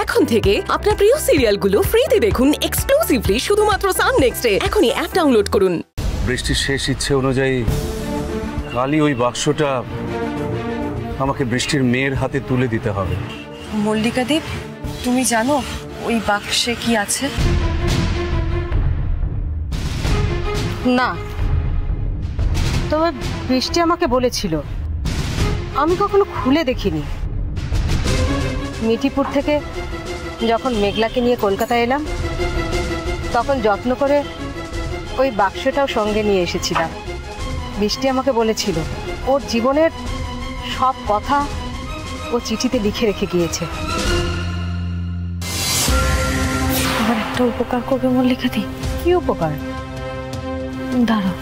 এখন থেকে আপনার প্রিয় সিরিয়ালগুলো ফ্রিতে দেখুন এক্সক্লুসিভলি শুধুমাত্র সান নেক্সটে। এখনই অ্যাপ ডাউনলোড করুন। বৃষ্টির শেষ ইচ্ছে অনুযায়ী কালই ওই বাক্সটা আমাকে বৃষ্টির মেয়ের হাতে তুলে দিতে হবে। মল্লিকাদি, তুমি জানো ওই বাক্সে কি আছে? না, তবে বৃষ্টি আমাকে বলেছিল, আমি কখনো খুলে দেখিনি। মিঠিপুর থেকে যখন মেঘলাকে নিয়ে কলকাতায় এলাম তখন যত্ন করে ওই বাক্সটাও সঙ্গে নিয়ে এসেছিলাম। বৃষ্টি আমাকে বলেছিল ওর জীবনের সব কথা ও চিঠিতে লিখে রেখে গিয়েছে। আমার একটা উপকার করবে মল্লিকাদি। কি উপকার? দাঁড়াও।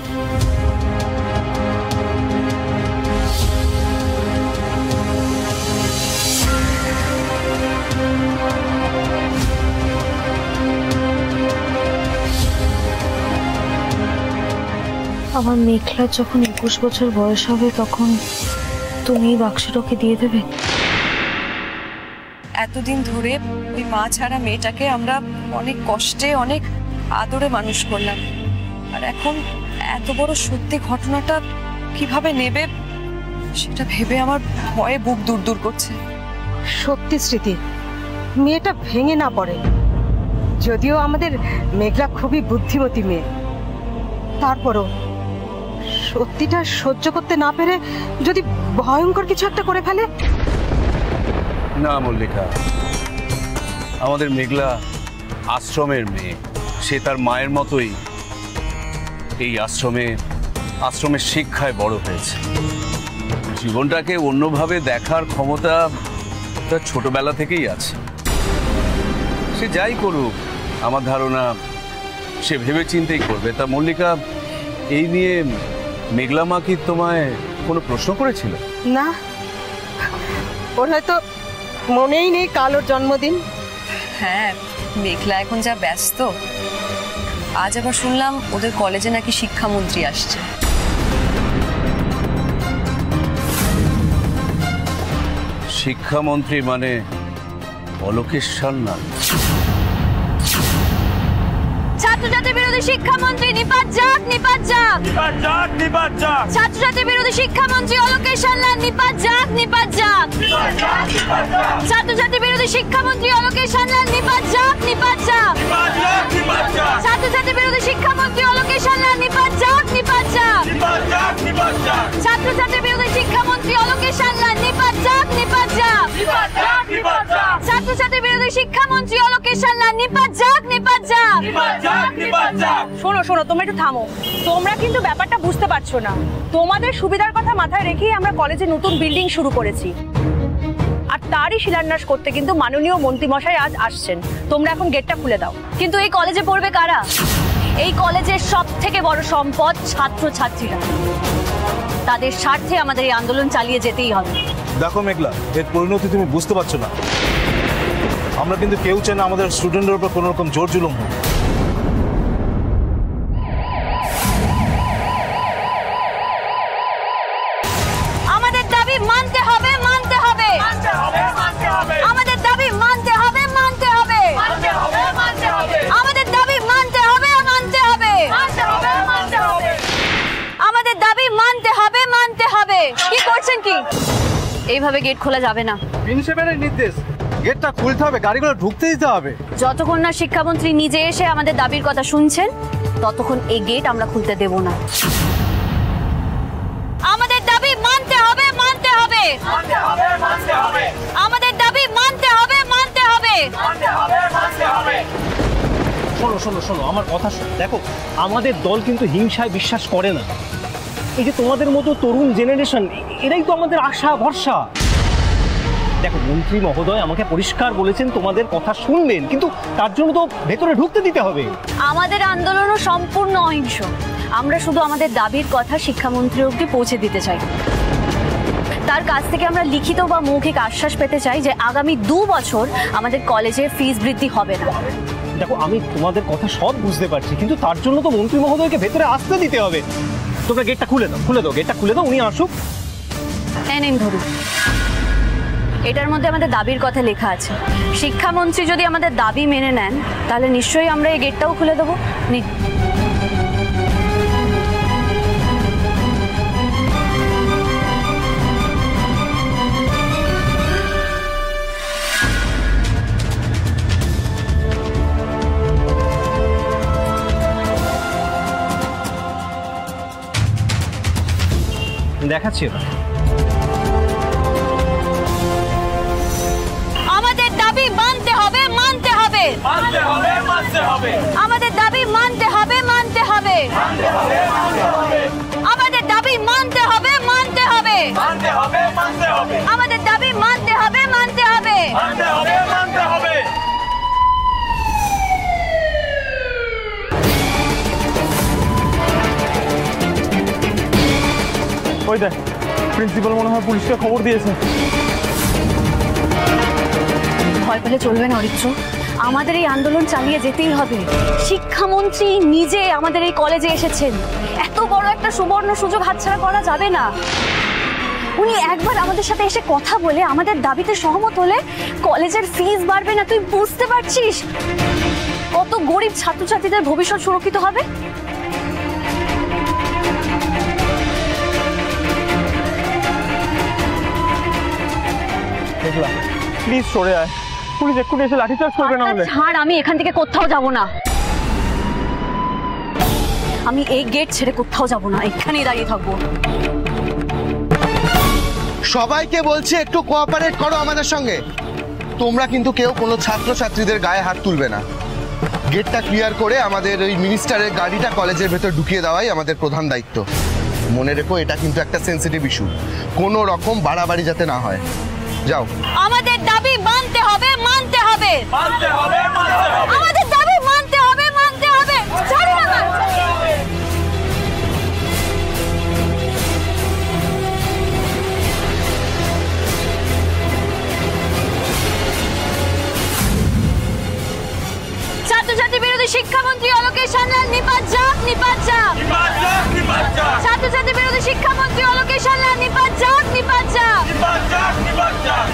আমার মেঘলা যখন 21 বছর বয়স হবে তখন তুমি বাক্সটাকে দিয়ে দেবে। এতদিন ধরে ওই মা ছাড়া মেয়েটাকে আমরা অনেক কষ্টে অনেক আদরে মানুষ করলাম, আর এখন এত বড় সত্যি ঘটনাটা কিভাবে নেবে সেটা ভেবে আমার ভয়ে বুক দূর দূর করছে। সত্যি স্মৃতি, মেয়েটা ভেঙে না পড়ে। যদিও আমাদের মেঘলা খুবই বুদ্ধিমতী মেয়ে, তারপরও সত্যিটা সহ্য করতে না পেরে যদি ভয়ঙ্কর কিছু একটা করে ফেলে। না মল্লিকা, আমাদের মেঘলা আশ্রমের মেয়ে, সে তার মায়ের মতোই এই আশ্রমের শিক্ষায় বড় হয়েছে। জীবনটাকে অন্যভাবে দেখার ক্ষমতা তার ছোটবেলা থেকেই আছে। সে যাই করুক, আমার ধারণা সে ভেবে চিন্তেই করবে। তা মল্লিকা, এই নিয়ে মেঘলা মা কি তোমায় কোনো প্রশ্ন করেছিল? না, ওর হয়তো মনেই নেই কাল ওর জন্মদিন। হ্যাঁ, মেঘলা এখন যা ব্যস্ত। আজ আবার শুনলাম ওদের কলেজে নাকি শিক্ষামন্ত্রী আসছে। শিক্ষামন্ত্রী মানে অলোকেশ সান্যাল? ছাত্রছাত্রী বিরোধী শিক্ষামন্ত্রী নিপাত যাক, নিপাত যাক, নিপাত যাক, নিপাত যাক। ছাত্রছাত্রী বিরোধী শিক্ষামন্ত্রী অলোকেশ সান্যাল নিপাত যাক, নিপাত যাক। ছাত্রছাত্রী বিরোধী শিক্ষামন্ত্রী অলোকেশ সান্যাল নিপাত যাক, নিপাত যাক। ছাত্রছাত্রী বিরোধী শিক্ষামন্ত্রী অলোকেশ সান্যাল নিপাত যাক, নিপাত যাক। ছাত্রছাত্রী বিরোধী শিক্ষামন্ত্রী অলোকেশ সান্যাল নিপাত যাক, নিপাত যাক। ছাত্রছাত্রী বিরোধী শিক্ষামন্ত্রী অলোকেশ সান্যাল নিপাত যাক, নিপাত যাক। শোনো শোনো, তোমরা একটু থামো। তোমরা কিন্তু ব্যাপারটা বুঝতে পারছো না। তোমাদের সুবিধার কথা মাথায় রেখেই আমরা কলেজে নতুন বিল্ডিং শুরু করেছি, আর তারই শিলান্যাস করতে কিন্তু মাননীয় মন্ত্রীমশাই আজ আসছেন। তোমরা এখন গেটটা খুলে দাও। কিন্তু এই কলেজে পড়বে কারা? এই কলেজের সবথেকে বড় সম্পদ ছাত্রছাত্রীরা। তাদের স্বার্থে আমাদের এই আন্দোলন চালিয়ে যেতেই হবে। দেখো মেঘলা, এর পরিণতি তুমি বুঝতে পারছো না। আমরা কিন্তু কেউ চাই না আমাদের স্টুডেন্টের উপর কোনো রকম জোর জুলুম হোক। আমাদের দাবি মানতে হবে, মানতে হবে। আমাদের দাবি মানতে হবে, মানতে হবে। আমাদের দাবি মানতে হবে, মানতে হবে। আমাদের দাবি মানতে হবে, মানতে হবে। কি করছেন কি? এইভাবে গেট খোলা যাবে না। প্রিন্সিপালের নির্দেশ, গেটটা খুলতে হবে, গাড়িগুলো ঢুকতে দিতে হবে। যতক্ষণ না শিক্ষামন্ত্রী নিজে এসে আমাদের দাবির কথা শুনছেন ততক্ষণ এই গেট আমরা খুলতে দেব না। আমাদের দাবি মানতে হবে, মানতে হবে। আমাদের দাবি মানতে হবে, মানতে হবে। শোনো শোনো শোনো, আমার কথা শোনো। দেখো, আমাদের দল কিন্তু হিংসায় বিশ্বাস করে না। এই যে তোমাদের মতো তরুণ জেনারেশন, এরাই তো আমাদের আশা ভরসা। দেখো, মন্ত্রী মহোদয় আমাকে পরিষ্কার বলেছেন তোমাদের কথা শুনবেন, কিন্তু তার জন্য তো ভেতরে ঢুকতে দিতে হবে। আমাদের আন্দোলনও সম্পূর্ণ অহিংস। আমরা শুধু আমাদের দাবির কথা শিক্ষামন্ত্রী অবধি পৌঁছে দিতে চাই। তার কাছ থেকে আমরা লিখিত বা মৌখিক আশ্বাস পেতে চাই যে আগামী 2 বছর আমাদের কলেজে ফিস বৃদ্ধি হবে না। দেখো, আমি তোমাদের কথা সব বুঝতে পারছি, কিন্তু তার জন্য তো মন্ত্রী মহোদয়কে ভেতরে আসতে দিতে হবে। তোমরা গেটটা খুলে দাও, খুলে দাও, গেটটা খুলে দাও, উনি আসুক। নিন ধরুন। এটার মধ্যে আমাদের দাবির কথা লেখা আছে। শিক্ষামন্ত্রী যদি আমাদের দাবি মেনে নেন তাহলে নিশ্চয়ই আমরা এই গেটটাও খুলে দেবো। দেখাচ্ছি ওটা। আমাদের দাবি মানতে হবে, মানতে হবে, মানতে হবে, মানতে হবে। আমাদের দাবি মানতে হবে, মানতে হবে, মানতে হবে, মানতে হবে। আমাদের দাবি মানতে হবে, মানতে হবে, মানতে হবে, মানতে হবে। আমাদের দাবি মানতে হবে, মানতে হবে, মানতে হবে, মানতে হবে। ওই দেখ, প্রিন্সিপাল মনে হয় পুলিশকে খবর দিয়েছে। ভয় পেলে চলবে না অরিত্র, আমাদের এই আন্দোলন চালিয়ে যেতেই হবে। শিক্ষামন্ত্রী নিজে আমাদের এই কলেজে এসেছেন, এত বড় একটা সুবর্ণ সুযোগ হাতছাড়া করা যাবে না। উনি একবার আমাদের সাথে এসে কথা বলে আমাদের দাবিতে সহমত হলে কলেজের ফিস বাড়বে না। তুই বুঝতে পারছিস কত গরিব ছাত্রছাত্রীদের ভবিষ্যৎ সুরক্ষিত হবে? প্লিজ সরে আয়, পুলিশ এক্ষুনি এসে লাঠিচার্জ করবে না হলে। ছাড়, আমি এখান থেকে কোথাও যাব না। আমি এই গেট ছেড়ে কোথাও যাব না, এখানেই দাঁড়িয়ে থাকবো। সবাইকে বলছি একটু কোঅপারেট করো আমাদের সঙ্গে। তোমরা কিন্তু কেউ কোনো ছাত্রছাত্রীদের গায়ে হাত তুলবে না। গেটটা ক্লিয়ার করে আমাদের ওই মিনিস্টারের গাড়িটা কলেজের ভেতর ঢুকিয়ে দেওয়াই আমাদের প্রধান দায়িত্ব। মনে রেখো, এটা কিন্তু একটা সেন্সিটিভ ইস্যু, কোনো রকম বাড়াবাড়ি যাতে না হয়। যাও। আমাদের দাবি মানতে হবে, মানতে হবে, মানতে হবে, মানতে হবে। আমাদের দাবি মানতে হবে, মানতে হবে। ছাড়ো না। ছাত্রছাত্রী বিরোধী শিক্ষামন্ত্রী অলোকেশ সান্যাল নিপাত যাক, নিপাত যাক, নিপাত যাক, নিপাত যাক। ছাত্রছাত্রী বিরোধী শিক্ষামন্ত্রী অলোকেশ সান্যাল নিপাত যাক, নিপাত যাক, নিপাত যাক, নিপাত যাক।